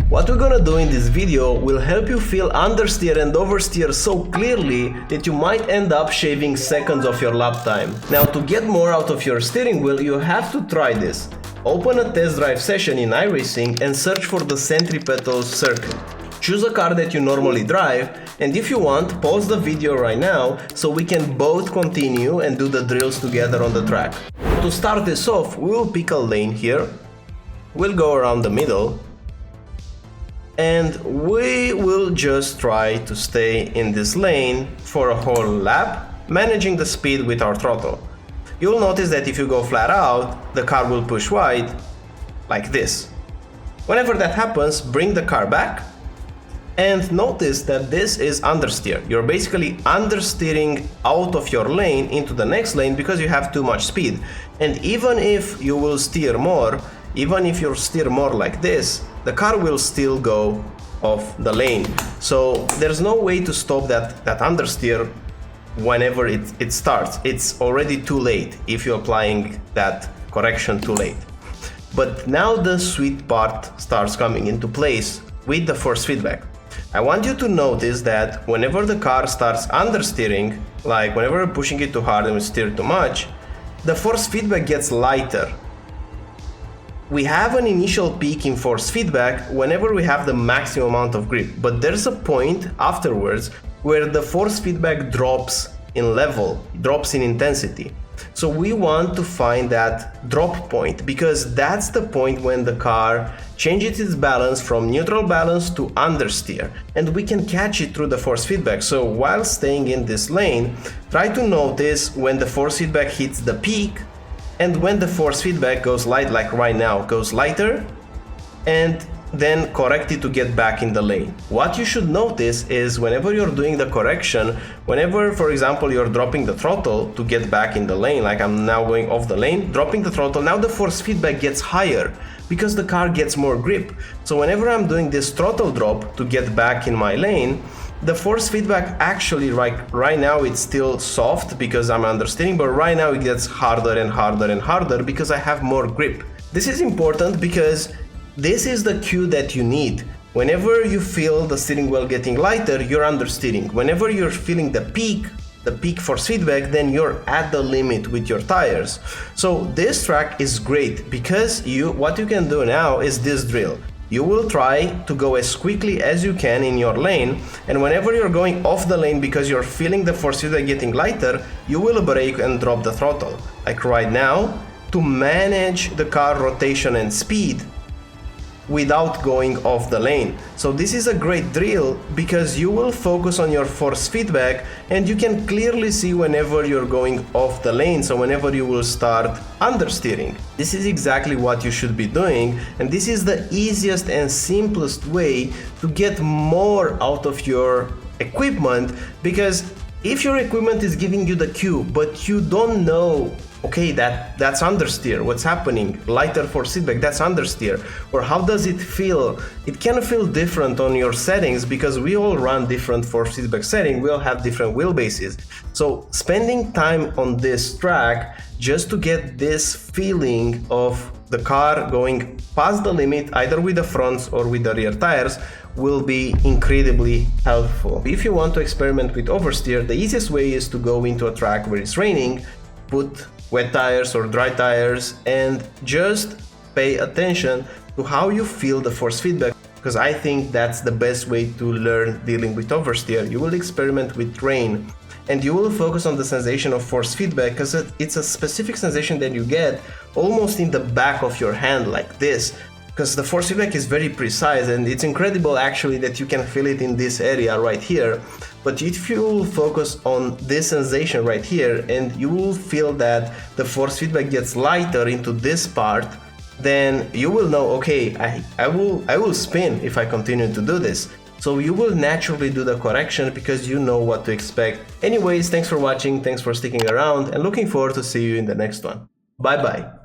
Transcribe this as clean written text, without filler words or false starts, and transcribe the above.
What we're gonna do in this video will help you feel understeer and oversteer so clearly that you might end up shaving seconds of your lap time. Now, to get more out of your steering wheel, you have to try this. Open a test drive session in iRacing and search for the centripetal circuit. Choose a car that you normally drive, and if you want, pause the video right now so we can both continue and do the drills together on the track. To start this off, we will pick a lane here. We'll go around the middle. And we will just try to stay in this lane for a whole lap, managing the speed with our throttle. You'll notice that if you go flat out, the car will push wide, like this. Whenever that happens, bring the car back, and notice that this is understeer. You're basically understeering out of your lane into the next lane because you have too much speed. And even if you will steer more, even if you steer more like this, the car will still go off the lane. So there's no way to stop that understeer whenever it starts. It's already too late if you're applying that correction too late. But now the sweet part starts coming into place with the force feedback. I want you to notice that whenever the car starts understeering, like whenever we're pushing it too hard and we steer too much, the force feedback gets lighter. We have an initial peak in force feedback whenever we have the maximum amount of grip, but there's a point afterwards where the force feedback drops in level, drops in intensity. So we want to find that drop point because that's the point when the car changes its balance from neutral balance to understeer, and we can catch it through the force feedback. So while staying in this lane, try to notice when the force feedback hits the peak and when the force feedback goes light, like right now, goes lighter, and then correct it to get back in the lane. What you should notice is whenever you're doing the correction, whenever, for example, you're dropping the throttle to get back in the lane, like I'm now going off the lane, dropping the throttle, now the force feedback gets higher because the car gets more grip. So whenever I'm doing this throttle drop to get back in my lane, the force feedback actually right now it's still soft because I'm understeering, but right now it gets harder and harder and harder because I have more grip. This is important because this is the cue that you need. Whenever you feel the steering wheel getting lighter, you're understeering. Whenever you're feeling the peak force feedback, then you're at the limit with your tires. So this track is great because what you can do now is this drill. You will try to go as quickly as you can in your lane, and whenever you're going off the lane because you're feeling the force feedback getting lighter, you will brake and drop the throttle. Like right now, to manage the car rotation and speed without going off the lane. So this is a great drill because you will focus on your force feedback and you can clearly see whenever you're going off the lane, so whenever you will start understeering. This is exactly what you should be doing, and this is the easiest and simplest way to get more out of your equipment, because if your equipment is giving you the cue but you don't know, okay, that's understeer, what's happening, lighter force feedback, that's understeer, or how does it feel? It can feel different on your settings because we all run different force feedback settings, we all have different wheelbases. So spending time on this track just to get this feeling of the car going past the limit, either with the fronts or with the rear tires, will be incredibly helpful. If you want to experiment with oversteer, the easiest way is to go into a track where it's raining, put wet tires or dry tires, and just pay attention to how you feel the force feedback, because I think that's the best way to learn dealing with oversteer. You will experiment with rain and you will focus on the sensation of force feedback because it's a specific sensation that you get almost in the back of your hand like this, because the force feedback is very precise, and it's incredible actually that you can feel it in this area right here. But if you will focus on this sensation right here and you will feel that the force feedback gets lighter into this part, then you will know, okay, I will spin if I continue to do this. So you will naturally do the correction because you know what to expect. Anyways, thanks for watching, thanks for sticking around, and looking forward to see you in the next one. Bye bye.